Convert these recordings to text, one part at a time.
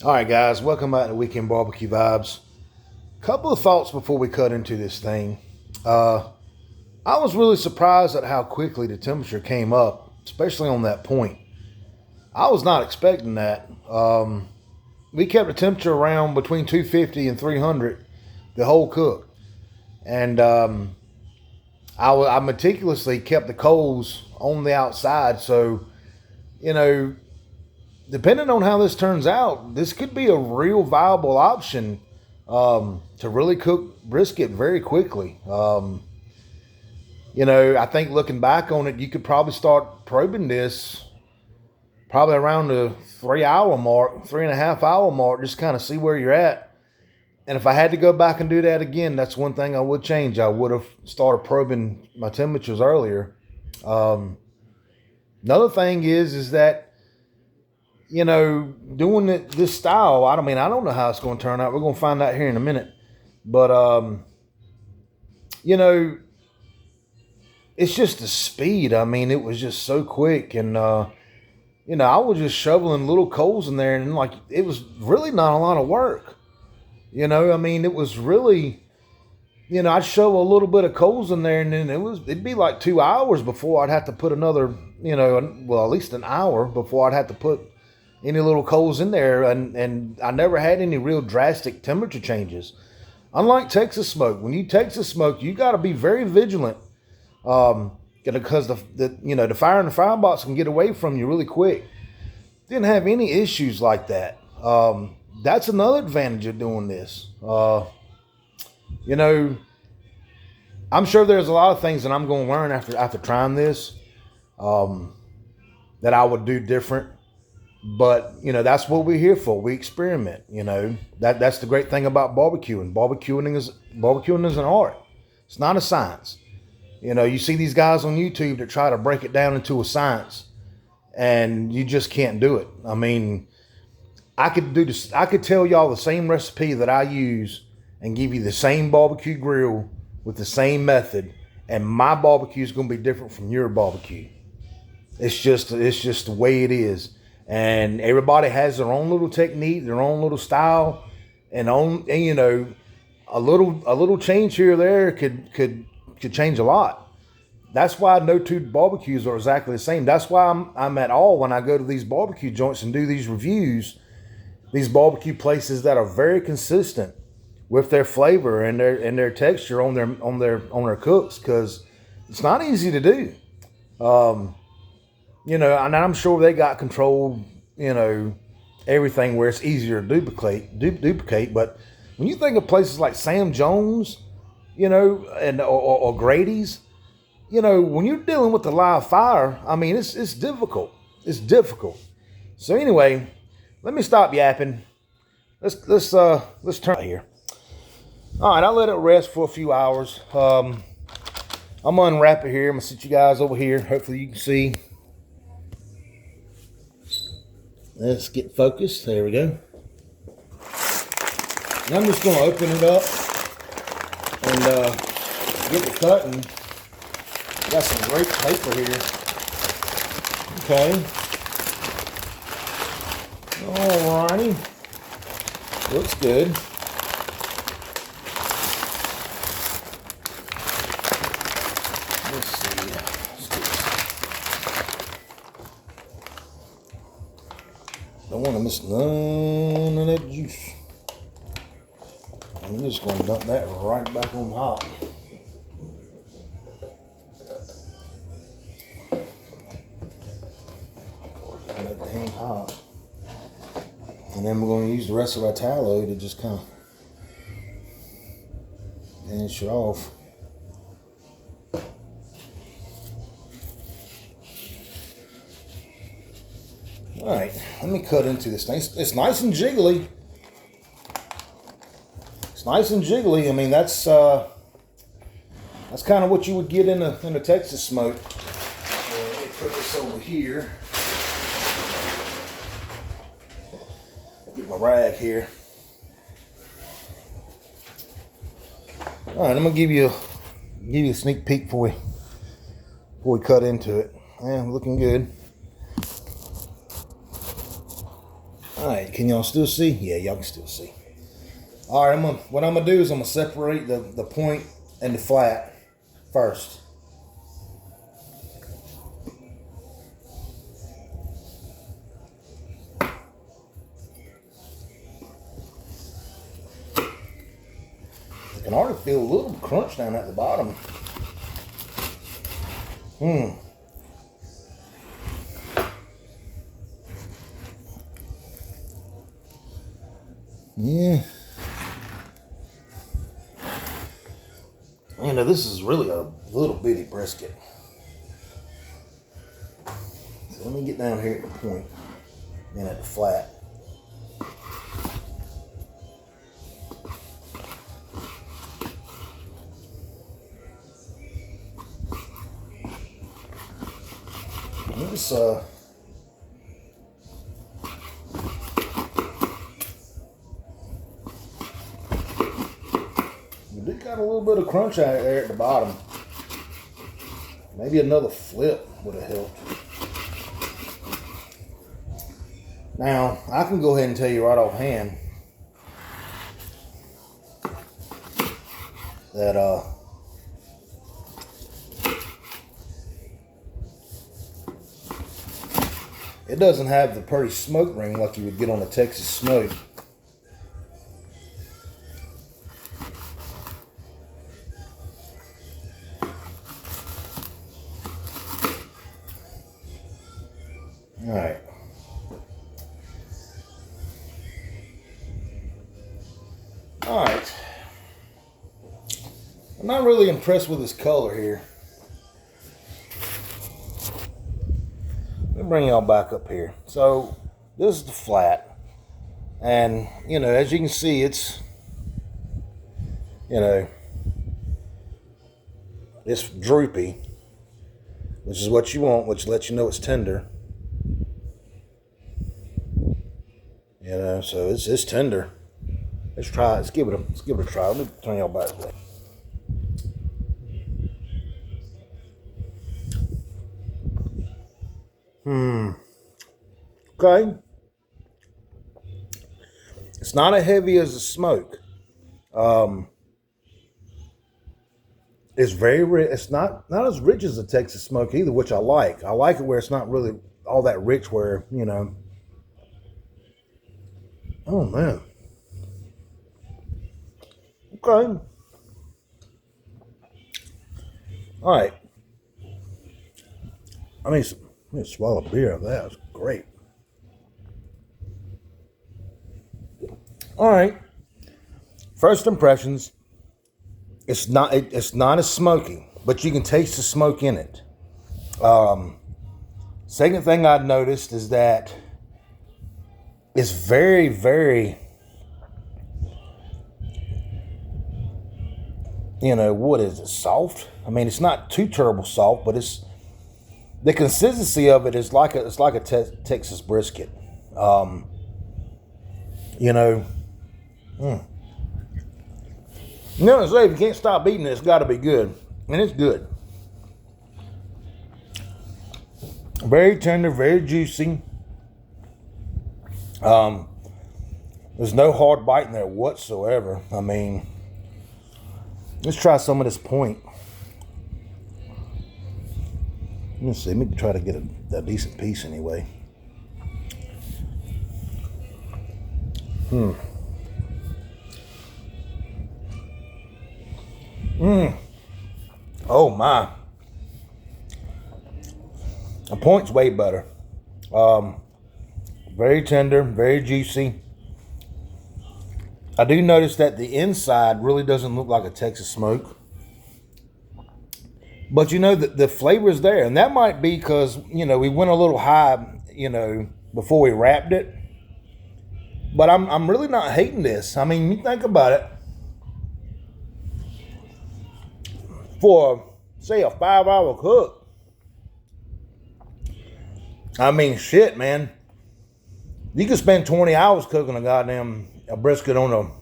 All right, guys, welcome back to Weekend Barbecue Vibes. Couple of thoughts before we cut into this thing. Uh, I was really surprised at how quickly the temperature came up, especially on that point. I was not expecting that. We kept the temperature around between 250 and 300 the whole cook, and I meticulously kept the coals on the outside. So you know, depending on how this turns out, this could be a real viable option to really cook brisket very quickly. I think looking back on it, you could probably start probing this probably around the 3 hour mark, 3.5 hour mark, just kind of see where you're at. And if I had to go back and do that again, that's one thing I would change. I would have started probing my temperatures earlier. Um, Another thing is that doing this style, I don't know how it's going to turn out. We're going to find out here in a minute. But, you know, it's just the speed. I mean, it was just so quick. And, I was just shoveling little coals in there. And, like, it was really not a lot of work. It was really, I'd shovel a little bit of coals in there. And then it'd be like 2 hours before I'd have to put another, at least an hour before I'd have to put any little coals in there, and I never had any real drastic temperature changes. Unlike Texas smoke, when you Texas smoke, you got to be very vigilant, because the fire in the firebox can get away from you really quick. Didn't have any issues like that. That's another advantage of doing this. I'm sure there's a lot of things that I'm going to learn after trying this, that I would do different. But that's what we're here for. We experiment. That's the great thing about barbecuing. Barbecuing is an art. It's not a science. You see these guys on YouTube that try to break it down into a science, and you just can't do it. I mean, I could do this. I could tell y'all the same recipe that I use and give you the same barbecue grill with the same method, and my barbecue is going to be different from your barbecue. It's just the way it is. And everybody has their own little technique, their own little style, and a little change here or there could change a lot. That's why no two barbecues are exactly the same. That's why I'm at all when I go to these barbecue joints and do these reviews, these barbecue places that are very consistent with their flavor and their texture on their cooks, because it's not easy to do. And I'm sure they got controlled, everything where it's easier to duplicate. But when you think of places like Sam Jones, or Grady's, when you're dealing with the live fire, I mean, it's difficult. It's difficult. So anyway, let me stop yapping. Let's turn right here. All right, I'll let it rest for a few hours. I'm gonna unwrap it here. I'm gonna sit you guys over here. Hopefully you can see. Let's get focused. There we go. And I'm just going to open it up and get the cutting. Got some great paper here. Okay. Alrighty. Looks good. Let's see. Don't want to miss none of that juice. I'm just going to dump that right back on hot. Let the hand hot. And then we're going to use the rest of our tallow to just kind of finish it off. All right, let me cut into this thing. It's nice and jiggly. It's nice and jiggly. I mean, that's kind of what you would get in a Texas smoke. Let me put this over here. Get my rag here. All right, I'm gonna give you a sneak peek before we cut into it. Yeah, looking good. All right, can y'all still see? Yeah, y'all can still see. All right, what I'm gonna do is I'm gonna separate the point and the flat first. I can already feel a little crunch down at the bottom. Yeah. You know, this is really a little bitty brisket. So let me get down here at the point and at the flat. This we do got a little bit of crunch out there at the bottom. Maybe another flip would have helped. Now, I can go ahead and tell you right offhand that it doesn't have the pretty smoke ring like you would get on a Texas smoke. All right. All right. I'm not really impressed with this color here. Let me bring y'all back up here. So this is the flat, and you know, as you can see, it's, you know, it's droopy, which is what you want, which lets you know it's tender. You know, so it's tender. Let's try it. Let's give it a try. Let me turn y'all back. Okay. It's not as heavy as the smoke. It's very rich. It's not as rich as the Texas smoke either, which I like. I like it where it's not really all that rich. Where, you know. Oh man. Okay. All right. I mean, let me swallow a beer of that. It's great. All right. First impressions. It's not as smoky, but you can taste the smoke in it. Second thing I noticed is that it's very, very, you know, what is it, soft? I mean, it's not too terrible soft, but it's, the consistency of it is like a Texas brisket. You know, you know, say if you can't stop eating it, it's got to be good, and it's good. Very tender, very juicy. There's no hard bite in there whatsoever. I mean, let's try some of this point. Let me see. Let me try to get a decent piece anyway. Oh my. A point's way better. Very tender, very juicy. I do notice that the inside really doesn't look like a Texas smoke. But you know, the flavor is there. And that might be because, you know, we went a little high, you know, before we wrapped it. But I'm really not hating this. I mean, you think about it. For, say, a 5-hour cook. I mean, shit, man. You could spend 20 hours cooking a brisket on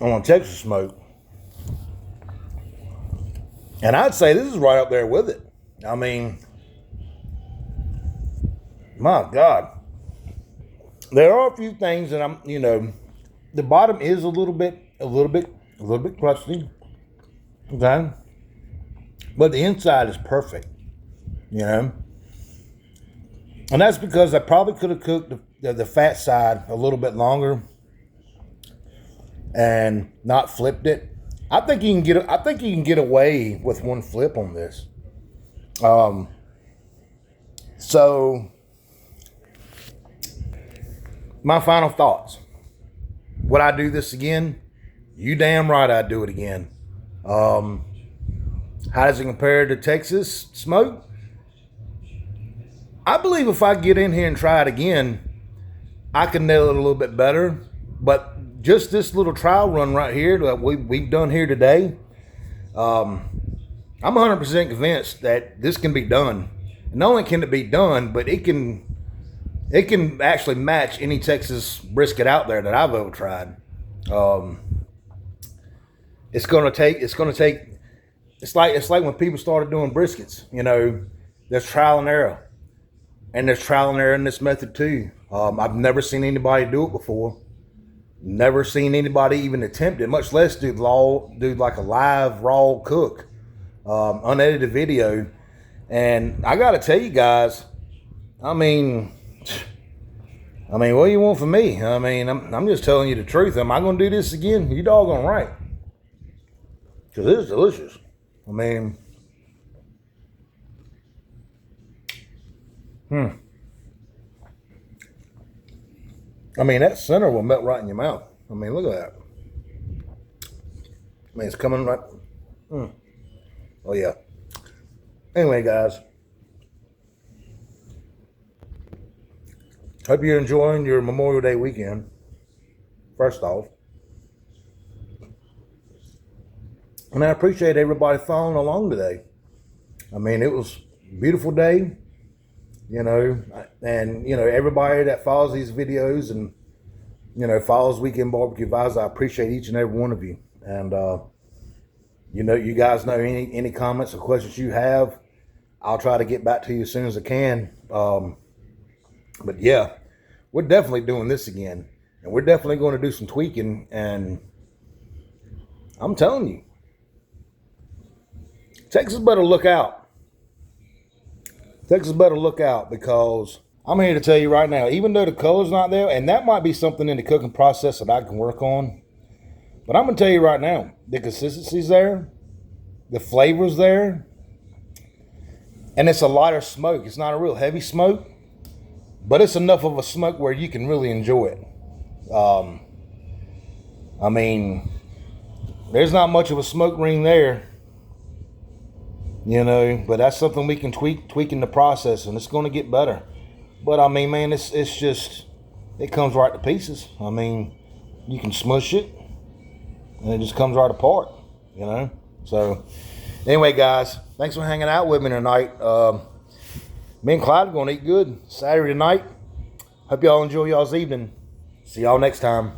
a Texas smoke. And I'd say this is right up there with it. I mean, my God. There are a few things that the bottom is a little bit crusty. Okay. But the inside is perfect, And that's because I probably could have cooked the fat side a little bit longer and not flipped it. I think you can get away with one flip on this. So my final thoughts. Would I do this again? You damn right I'd do it again. How does it compare to Texas smoke? I believe if I get in here and try it again, I can nail it a little bit better. But just this little trial run right here that we've done here today, I'm 100% convinced that this can be done. And not only can it be done, but it can actually match any Texas brisket out there that I've ever tried. It's like when people started doing briskets, there's trial and error. And there's trial and error in this method too. I've never seen anybody do it before. Never seen anybody even attempt it, much less do like a live raw cook, unedited video. And I gotta tell you guys, I mean, what do you want from me? I'm just telling you the truth. Am I gonna do this again? You doggone right. Because it's delicious. That center will melt right in your mouth. Look at that. It's coming right. Oh, yeah. Anyway, guys. Hope you're enjoying your Memorial Day weekend. First off. And I appreciate everybody following along today. It was a beautiful day. Everybody that follows these videos and, follows Weekend Barbecue Vibes, I appreciate each and every one of you. And, you guys know any comments or questions you have, I'll try to get back to you as soon as I can. But yeah, we're definitely doing this again. And we're definitely going to do some tweaking. And I'm telling you, Texas better look out. Texas better look out, because I'm here to tell you right now, even though the color's not there, and that might be something in the cooking process that I can work on, but I'm going to tell you right now, the consistency's there, the flavor's there, and it's a lighter smoke. It's not a real heavy smoke, but it's enough of a smoke where you can really enjoy it. There's not much of a smoke ring there. But that's something we can tweak in the process, and it's going to get better. But man, it's just, it comes right to pieces. You can smush it, and it just comes right apart, So, anyway, guys, thanks for hanging out with me tonight. Me and Clyde are going to eat good Saturday night. Hope y'all enjoy y'all's evening. See y'all next time.